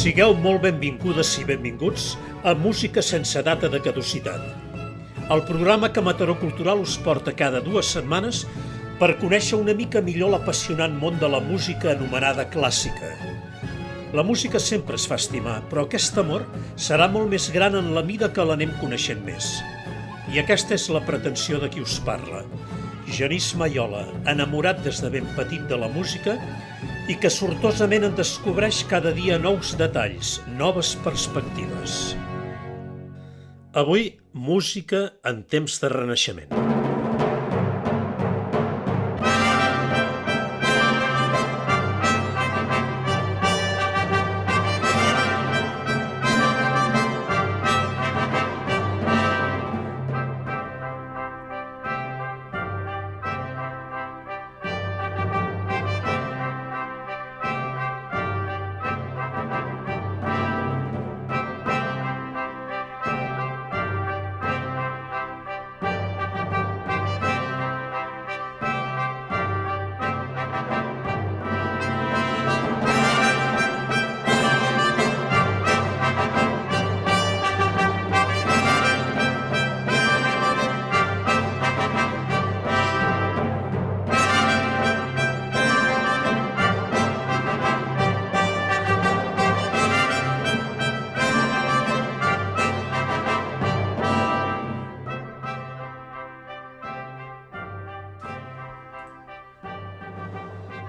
Sigueu molt benvingudes i benvinguts a Música sense data de caducitat, el programa que Mataró Cultural us porta cada 2 setmanes per conèixer una mica millor l'apassionant món de la música anomenada clàssica. La música sempre es fa estimar, però aquest amor serà molt més gran en la mida que l'anem coneixent més. I aquesta és la pretensió de qui us parla. Genís Maiola, enamorat des de ben petit de la música i que sortosament en descobreix cada dia nous detalls, noves perspectives. Avui, música en temps de renaixement.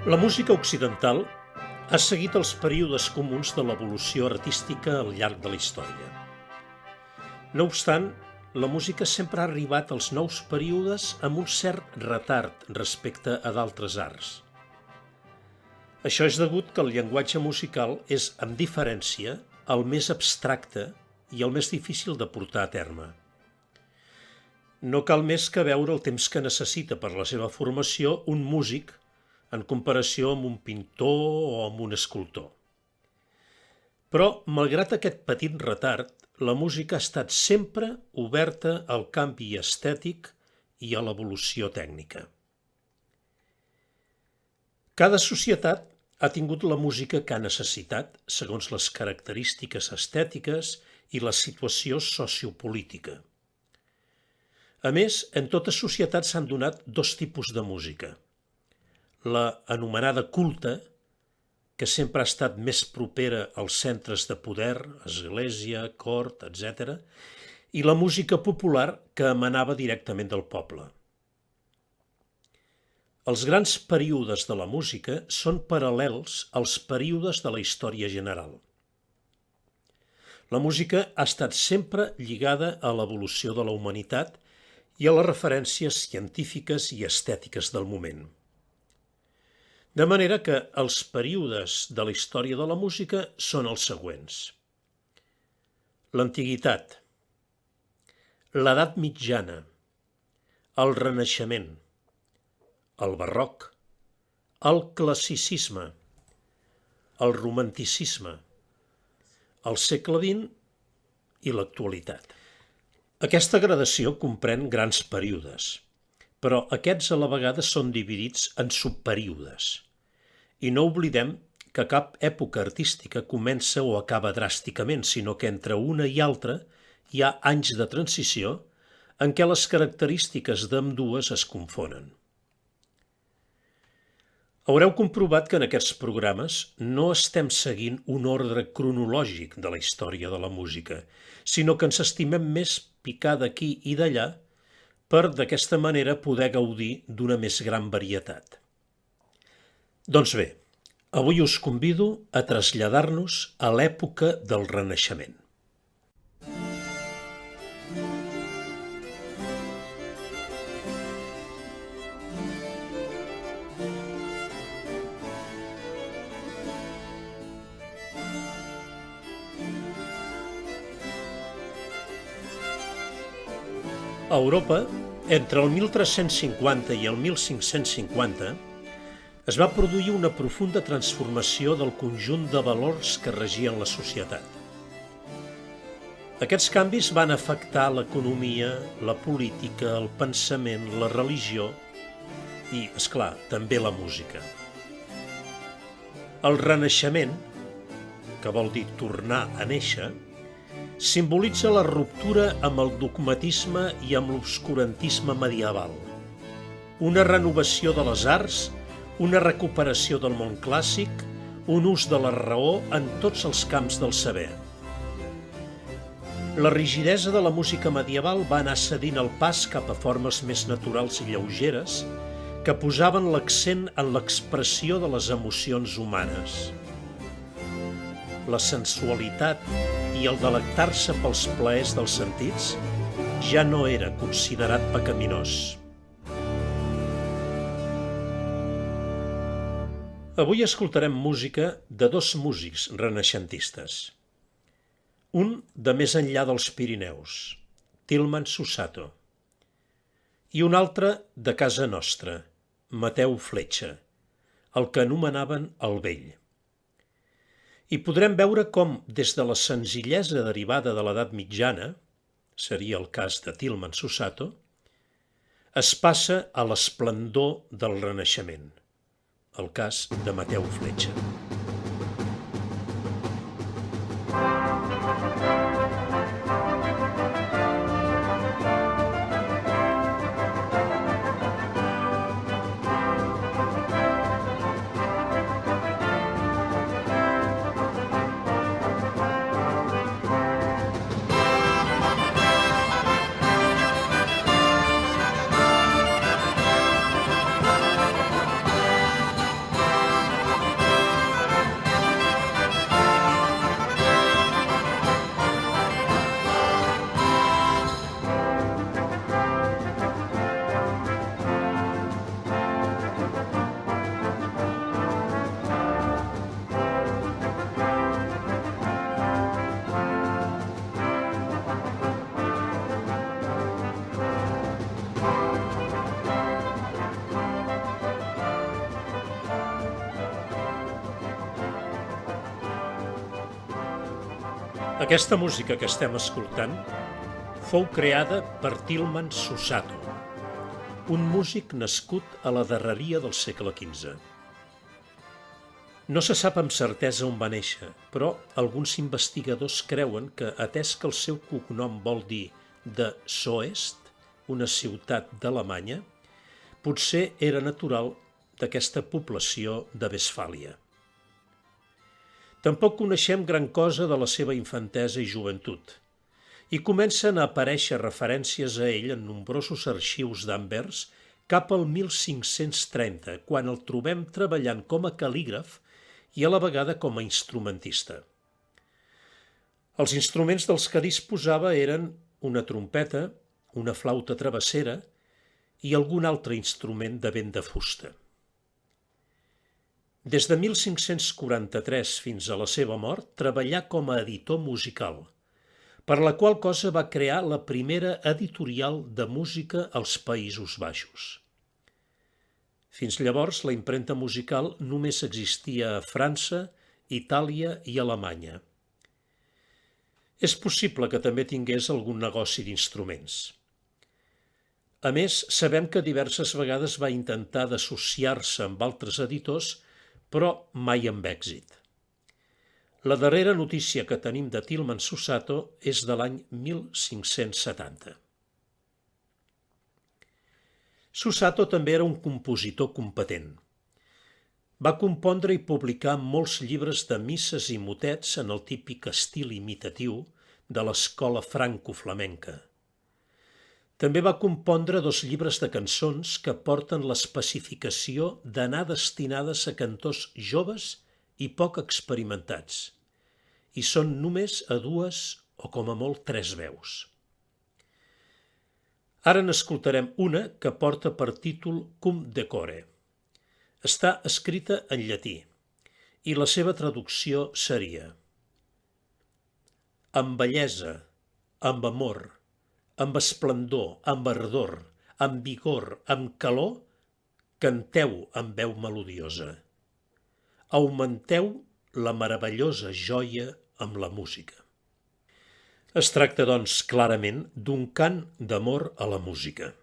La música occidental ha seguit els períodes comuns de l'evolució artística al llarg de la història. No obstant, la música sempre ha arribat als nous períodes amb un cert retard respecte a d'altres arts. Això és degut que el llenguatge musical és, amb diferència, el més abstracte i el més difícil de portar a terme. No cal més que veure el temps que necessita per la seva formació un músic en comparació amb un pintor o amb un escultor. Però, malgrat aquest petit retard, la música ha estat sempre oberta al canvi estètic i a l'evolució tècnica. Cada societat ha tingut la música que ha necessitat, segons les característiques estètiques i la situació sociopolítica. A més, en totes societats s'han donat 2 tipus de música. La anomenada culta, que sempre ha estat més propera als centres de poder, església, cort, etc., i la música popular, que emanava directament del poble. Els grans períodes de la música són paral·lels als períodes de la història general. La música ha estat sempre lligada a l'evolució de la humanitat i a les referències científiques i estètiques del moment. De manera que els períodes de la història de la música són els següents. L'Antiguitat, l'Edat Mitjana, el Renaixement, el Barroc, el Classicisme, el Romanticisme, el segle XX i l'actualitat. Aquesta gradació comprèn grans períodes, però aquests a la vegada són dividits en subperíodes. I no oblidem que cap època artística comença o acaba dràsticament, sinó que entre una i altra hi ha anys de transició en què les característiques d'ambdues es confonen. Haureu comprovat que en aquests programes no estem seguint un ordre cronològic de la història de la música, sinó que ens estimem més picar d'aquí i d'allà per d'aquesta manera poder gaudir d'una més gran varietat. Doncs bé, avui us convido a traslladar-nos a l'època del Renaixement. A Europa, entre el 1350 i el 1550, es va produir una profunda transformació del conjunt de valors que regien la societat. Aquests canvis van afectar l'economia, la política, el pensament, la religió i, és clar, també la música. El Renaixement que vol dir tornar a néixer, simbolitza la ruptura amb el dogmatisme i amb l'obscurantisme medieval, una renovació de les arts, una recuperació del món clàssic, un ús de la raó en tots els camps del saber. La rigidesa de la música medieval va anar cedint el pas cap a formes més naturals i lleugeres que posaven l'accent en l'expressió de les emocions humanes. La sensualitat i el delectar-se pels plaers dels sentits ja no era considerat pecaminós. Avui escoltarem música de dos músics renaixentistes. Un de més enllà dels Pirineus, Tilman Susato, i un altre de casa nostra, Mateu Fletxa, el que anomenaven el Vell. I podrem veure com, des de la senzillesa derivada de l'edat mitjana, seria el cas de Tilman Susato, es passa a l'esplendor del Renaixement, el cas de Mateu Fletxa. Aquesta música que estem escoltant fou creada per Tilman Susato, un músic nascut a la darreria del segle XV. No se sap amb certesa on va néixer, però alguns investigadors creuen que, atès que el seu cognom vol dir de Soest, una ciutat d'Alemanya, potser era natural d'aquesta població de Westfàlia. Tampoc coneixem gran cosa de la seva infantesa i joventut, i comencen a aparèixer referències a ell en nombrosos arxius d'Anvers cap al 1530, quan el trobem treballant com a cal·lígraf i a la vegada com a instrumentista. Els instruments dels que disposava eren una trompeta, una flauta travessera i algun altre instrument de vent de fusta. Des de 1543 fins a la seva mort treballà com a editor musical, per la qual cosa va crear la primera editorial de música als Països Baixos. Fins llavors, la impremta musical només existia a França, Itàlia i Alemanya. És possible que també tingués algun negoci d'instruments. A més, sabem que diverses vegades va intentar d'associar-se amb altres editors, però mai amb èxit. La darrera notícia que tenim de Tilman Susato és de l'any 1570. Susato també era un compositor competent. Va compondre i publicar molts llibres de misses i motets en el típic estil imitatiu de l'escola franco-flamenca. També va compondre 2 llibres de cançons que porten l'especificació d'anar destinades a cantors joves i poc experimentats, i són només a 2 o com a molt 3 veus. Ara n'escoltarem una que porta per títol Cum decore. Està escrita en llatí i la seva traducció seria: amb bellesa, amb amor, amb esplendor, amb ardor, amb vigor, amb calor, canteu amb veu melodiosa. Augmenteu la meravellosa joia amb la música. Es tracta, doncs, clarament d'un cant d'amor a la música.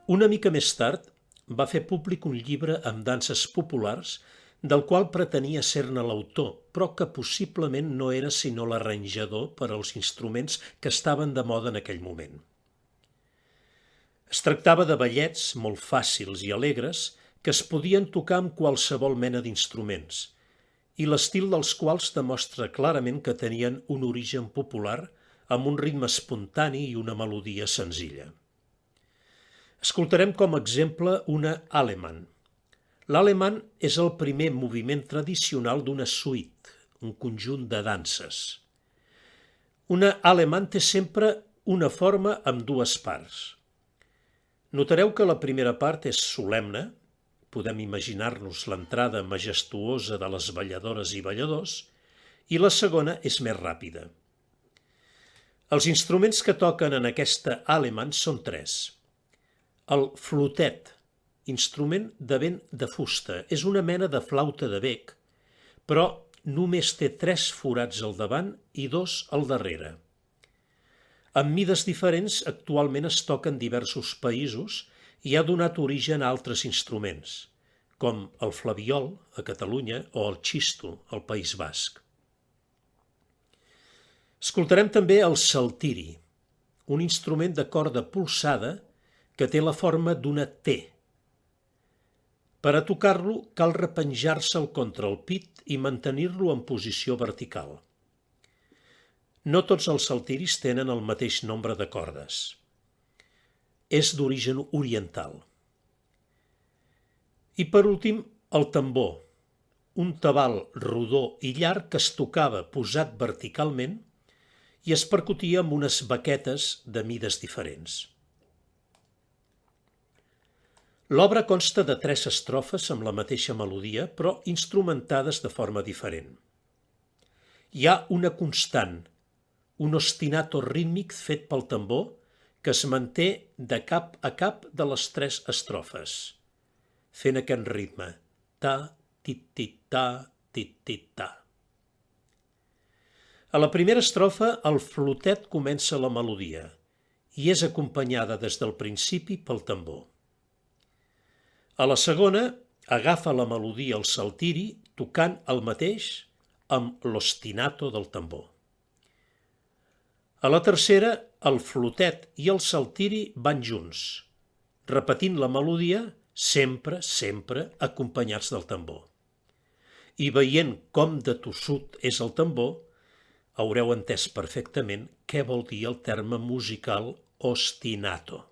Una mica més tard va fer públic un llibre amb danses populars del qual pretenia ser-ne l'autor, però que possiblement no era sinó l'arranjador per als instruments que estaven de moda en aquell moment. Es tractava de ballets molt fàcils i alegres que es podien tocar amb qualsevol mena d'instruments i l'estil dels quals demostra clarament que tenien un origen popular amb un ritme espontani i una melodia senzilla. Escoltarem com a exemple una Alemann. L'Alemann és el primer moviment tradicional d'una suite, un conjunt de danses. Una Alemann té sempre una forma amb dues parts. Notareu que la primera part és solemne, podem imaginar-nos l'entrada majestuosa de les balladores i balladors, i la segona és més ràpida. Els instruments que toquen en aquesta Alemann són tres. El flotet, instrument de vent de fusta, és una mena de flauta de bec, però només té 3 forats al davant i 2 al darrere. Amb mides diferents, actualment es toca en diversos països i ha donat origen a altres instruments, com el flabiol, a Catalunya, o el xisto, al País Basc. Escoltarem també el saltiri, un instrument de corda polsada que té la forma d'una T. Per a tocar-lo cal repenjar-se'l contra el pit i mantenir-lo en posició vertical. No tots els saltiris tenen el mateix nombre de cordes. És d'origen oriental. I per últim, el tambor, un tabal rodó i llarg que es tocava posat verticalment i es percutia amb unes baquetes de mides diferents. L'obra consta de 3 estrofes amb la mateixa melodia, però instrumentades de forma diferent. Hi ha una constant, un ostinato rítmic fet pel tambor que es manté de cap a cap de les 3 estrofes, fent aquest ritme, ta, tit-tit-ta, tit-tit-ta. A la primera estrofa, el flotet comença la melodia i és acompanyada des del principi pel tambor. A la segona, agafa la melodia el saltiri tocant el mateix amb l'ostinato del tambor. A la tercera, el flotet i el saltiri van junts, repetint la melodia sempre acompanyats del tambor. I veient com de tossut és el tambor, haureu entès perfectament què vol dir el terme musical ostinato.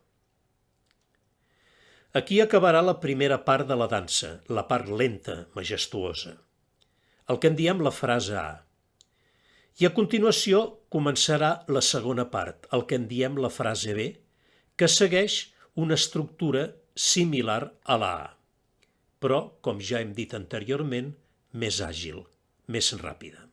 Aquí acabarà la primera part de la dansa, la part lenta, majestuosa, el que en diem la frase A. I a continuació començarà la segona part, el que en diem la frase B, que segueix una estructura similar a la A, però, com ja hem dit anteriorment, més àgil, més ràpida.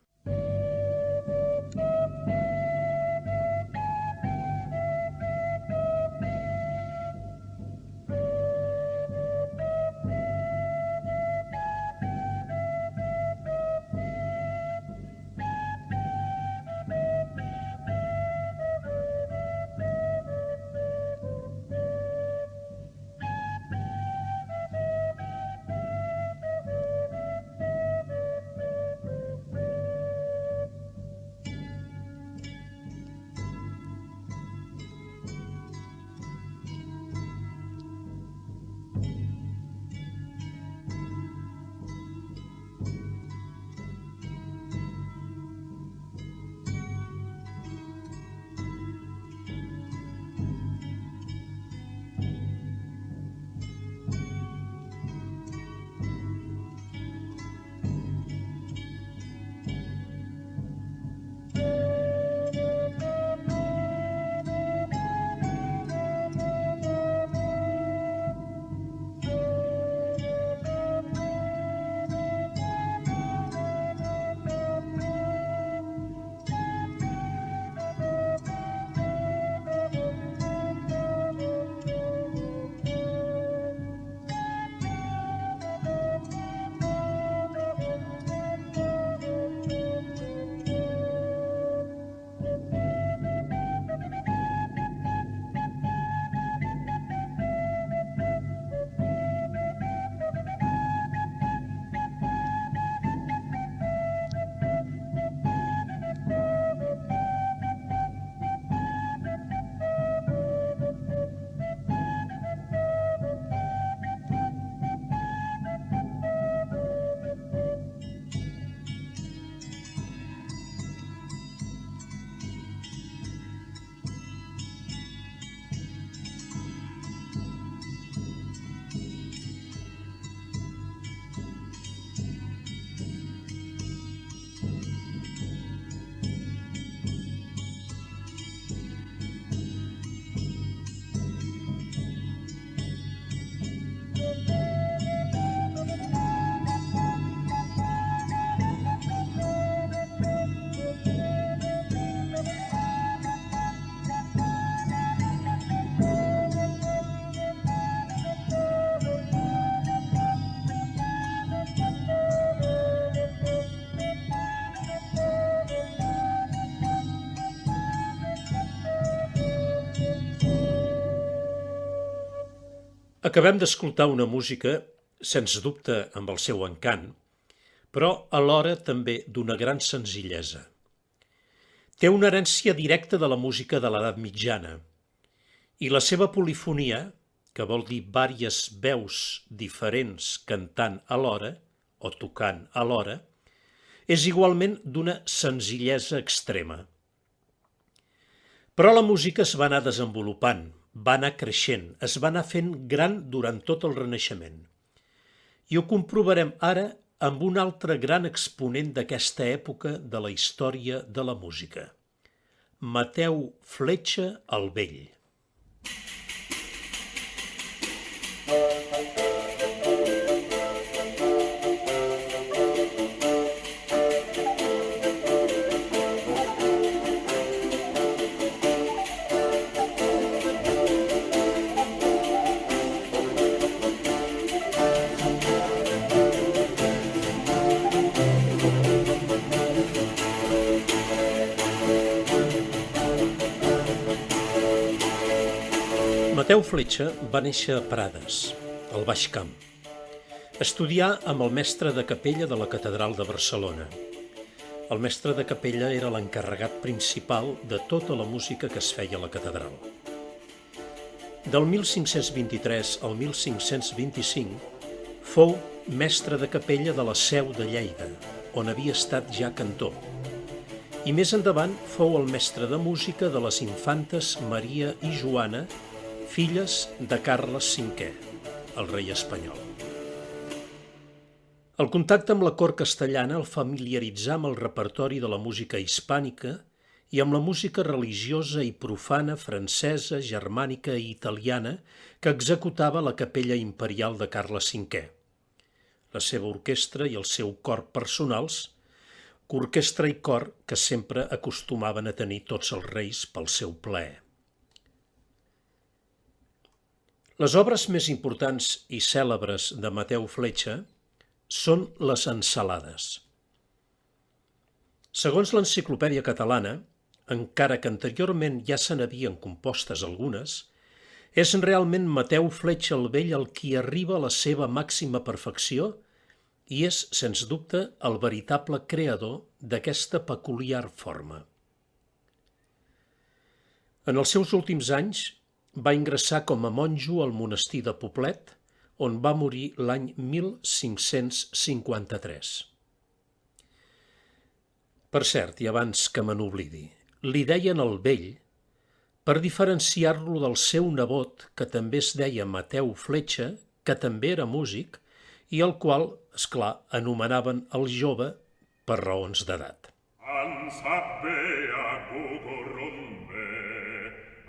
Acabem d'escoltar una música, sens dubte amb el seu encant, però alhora també d'una gran senzillesa. Té una herència directa de la música de l'edat mitjana i la seva polifonia, que vol dir vàries veus diferents cantant alhora o tocant alhora, és igualment d'una senzillesa extrema. Però la música es va anar desenvolupant, va anar creixent, es va anar fent gran durant tot el Renaixement. I ho comprovarem ara amb un altre gran exponent d'aquesta època de la història de la música, Mateu Fletxa el Vell. Mateu Fletxa va néixer a Prades, al Baix Camp. Estudià amb el mestre de capella de la Catedral de Barcelona. El mestre de capella era l'encarregat principal de tota la música que es feia a la catedral. Del 1523 al 1525 fou mestre de capella de la Seu de Lleida, on havia estat ja cantor. I més endavant fou el mestre de música de les infantes Maria i Joana, filles de Carles V, el rei espanyol. El contacte amb la cort castellana el familiaritzà amb el repertori de la música hispànica i amb la música religiosa i profana francesa, germànica i italiana que executava la capella imperial de Carles V. La seva orquestra i el seu cor personals, orquestra i cor que sempre acostumaven a tenir tots els reis pel seu plaer. Les obres més importants i cèlebres de Mateu Fletxa són les ensalades. Segons l'Enciclopèdia Catalana, encara que anteriorment ja se n'havien compostes algunes, és realment Mateu Fletxa el Vell el qui arriba a la seva màxima perfecció i és, sens dubte, el veritable creador d'aquesta peculiar forma. En els seus últims anys, va ingressar com a monjo al monestir de Poblet, on va morir l'any 1553. Per cert, i abans que me n'oblidi, li deien el Vell per diferenciar-lo del seu nebot, que també es deia Mateu Fletxa, que també era músic, i el qual, esclar, anomenaven el jove per raons d'edat.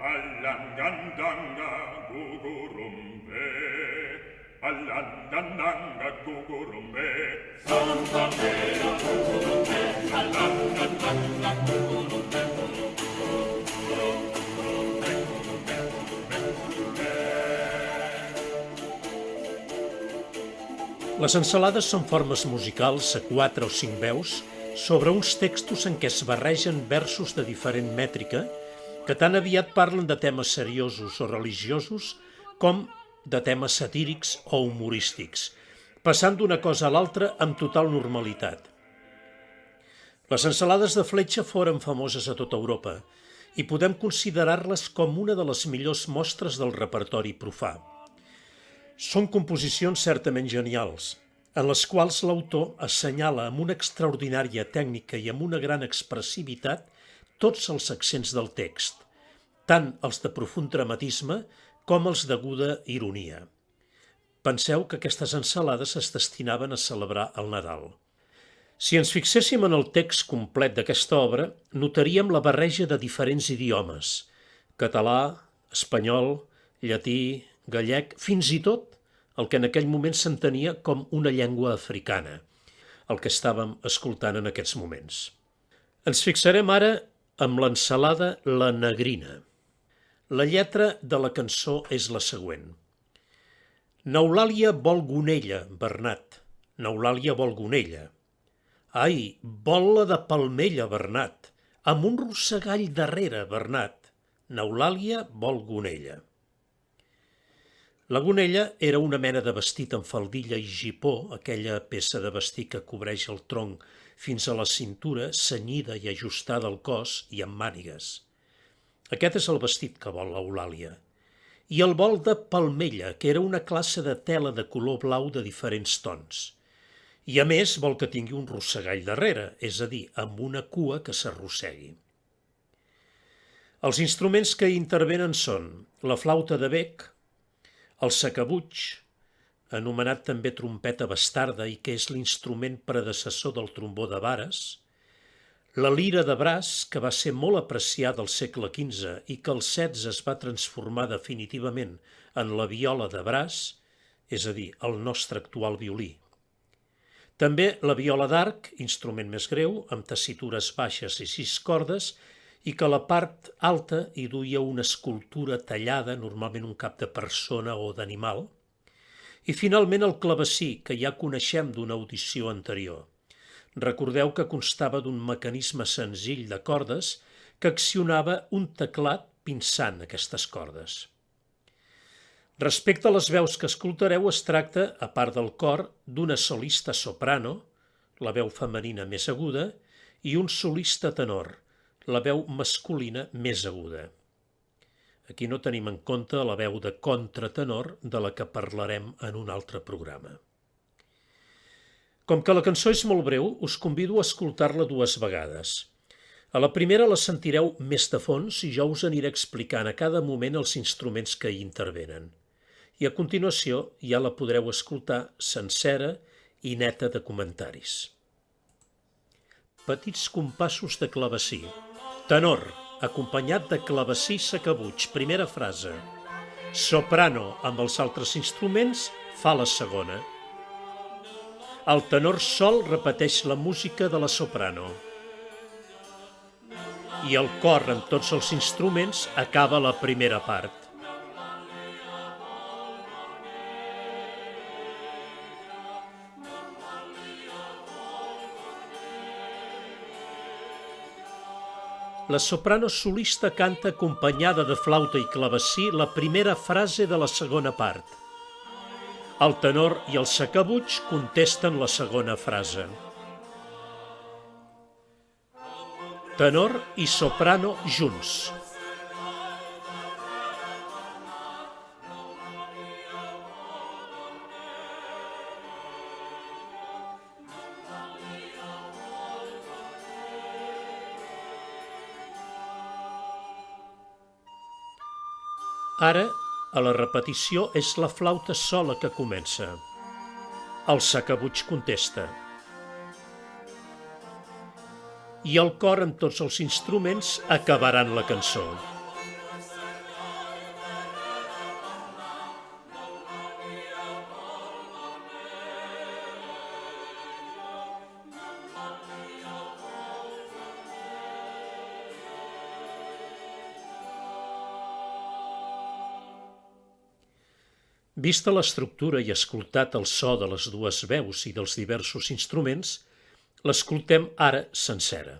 Allandandanga gugurumbe, allandandanga gugurumbe, santapera gugurumbe, allandandanga gugurumbe, Les ensalades són formes musicals a 4 o 5 veus sobre uns textos en què es barregen versos de diferent mètrica que tan aviat parlen de temes seriosos o religiosos com de temes satírics o humorístics, passant d'una cosa a l'altra amb total normalitat. Les ensalades de Fletxa foren famoses a tota Europa i podem considerar-les com una de les millors mostres del repertori profà. Són composicions certament genials, en les quals l'autor assenyala amb una extraordinària tècnica i amb una gran expressivitat tots els accents del text, tant els de profund dramatisme com els d'aguda ironia. Penseu que aquestes ensalades es destinaven a celebrar el Nadal. Si ens fixéssim en el text complet d'aquesta obra, notaríem la barreja de diferents idiomes, català, espanyol, llatí, gallec, fins i tot el que en aquell moment s'entenia com una llengua africana, el que estàvem escoltant en aquests moments. Ens fixarem ara amb l'ensalada La Negrina. La lletra de la cançó és la següent. N'Eulàlia vol gonella, Bernat. N'Eulàlia vol gonella. Ai, vol-la de palmella, Bernat. Amb un rossegall darrere, Bernat. N'Eulàlia vol gonella. La gonella era una mena de vestit amb faldilla i gipó, aquella peça de vestir que cobreix el tronc fins a la cintura, cenyida i ajustada al cos i amb mànigues. Aquest és el vestit que vol l'Eulàlia. I el vol de palmella, que era una classe de tela de color blau de diferents tons. I a més vol que tingui un rossegall darrere, és a dir, amb una cua que s'arrossegui. Els instruments que hi intervenen són la flauta de bec, el sacabutx, anomenat també trompeta bastarda i que és l'instrument predecessor del trombó de vares, la lira de braç, que va ser molt apreciada al segle XV i que al XVI es va transformar definitivament en la viola de braç, és a dir, el nostre actual violí. També la viola d'arc, instrument més greu, amb tessitures baixes i 6 cordes, i que a la part alta hi duia una escultura tallada, normalment un cap de persona o d'animal. I finalment el clavecí, que ja coneixem d'una audició anterior. Recordeu que constava d'un mecanisme senzill de cordes que accionava un teclat pinçant aquestes cordes. Respecte a les veus que escoltareu, es tracta, a part del cor, d'una solista soprano, la veu femenina més aguda, i un solista tenor, la veu masculina més aguda. Aquí no tenim en compte la veu de contratenor, de la que parlarem en un altre programa. Com que la cançó és molt breu, us convido a escoltar-la 2 vegades. A la primera la sentireu més de fons i jo us aniré explicant a cada moment els instruments que hi intervenen. I a continuació ja la podreu escoltar sencera i neta de comentaris. Petits compassos de clavecí. Tenor, acompanyat de clavecí sacabutx, primera frase. Soprano, amb els altres instruments, fa la segona. El tenor sol repeteix la música de la soprano. I el cor, amb tots els instruments, acaba la primera part. La soprano solista canta acompanyada de flauta i clavecí la primera frase de la segona part. El tenor i el sacabutx contesten la segona frase. Tenor i soprano junts. Ara, a la repetició, és la flauta sola que comença. El sacabutx contesta. I el cor amb tots els instruments acabaran la cançó. Vista l'estructura i escoltat el so de les 2 veus i dels diversos instruments, l'escoltem ara sencera.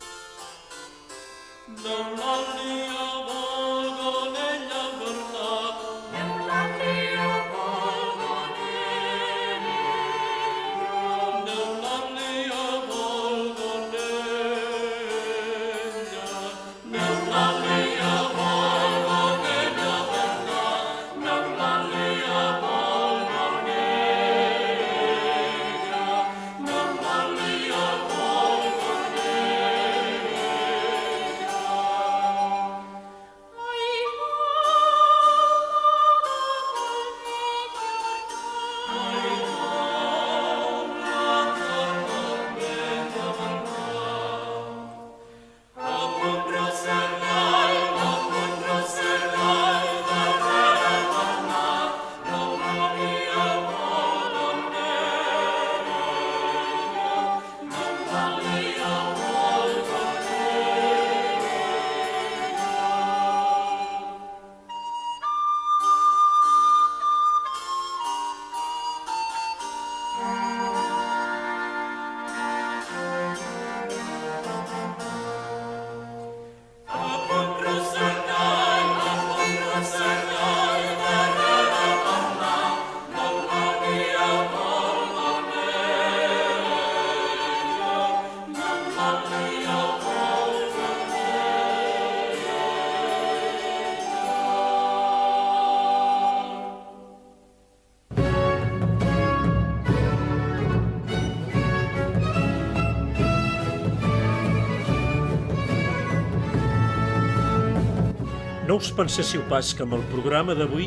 No us penséssiu pas que amb el programa d'avui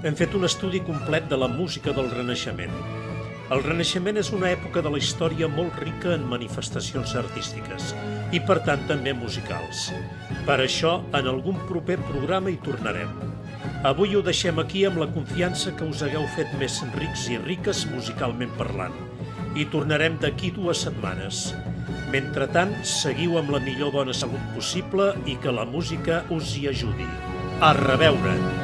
hem fet un estudi complet de la música del Renaixement. El Renaixement és una època de la història molt rica en manifestacions artístiques i, per tant, també musicals. Per això, en algun proper programa hi tornarem. Avui ho deixem aquí amb la confiança que us hagueu fet més rics i riques musicalment parlant. I tornarem d'aquí 2 setmanes. Mentrestant, seguiu amb la millor bona salut possible i que la música us hi ajudi. A reveure!